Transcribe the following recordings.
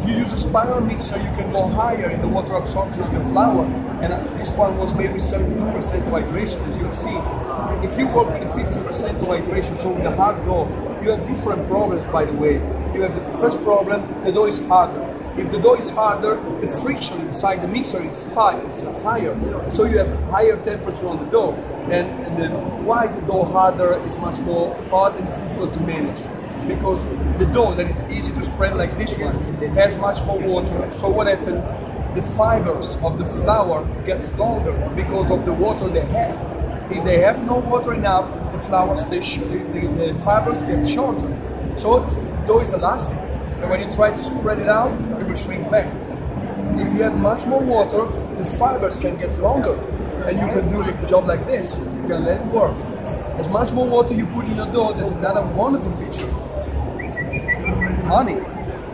If you use a spiral mixer, you can go higher in the water absorption of your flour. And this one was made with 72% hydration, as you have seen. If you work with a 50% hydration, so with a hard dough, you have different problems, by the way. You have the first problem, the dough is harder. If the dough is harder, the friction inside the mixer is higher, so you have higher temperature on the dough. And then why the dough harder is much more hard and difficult to manage? Because the dough that is easy to spread like this one has much more water. So what happens? The fibers of the flour get longer because of the water they have. If they have no water enough, the flour stays the fibers get shorter. So the dough is elastic. And when you try to spread it out, it will shrink back. If you have much more water, the fibers can get longer. And you can do the job like this. You can let it work. As much more water you put in your dough, that's another wonderful feature. Money.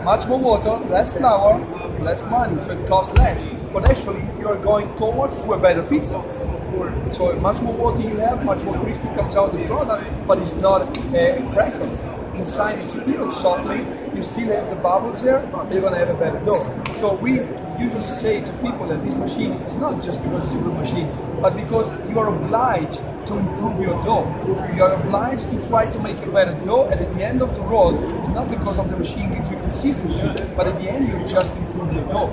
Much more water, less flour, less money, so it costs less. But actually, you are going towards to a better pizza. So much more water you have, much more crispy comes out the product, but it's not a cracker. Inside it's still softly, you still have the bubbles there, and you're gonna have a better dough. So we usually say to people that this machine is not just because it's a good machine, but because you are obliged to improve your dough. You are obliged to try to make a better dough, and at the end of the road, it's not because of the machine gives you consistency, but at the end you just improve your dough.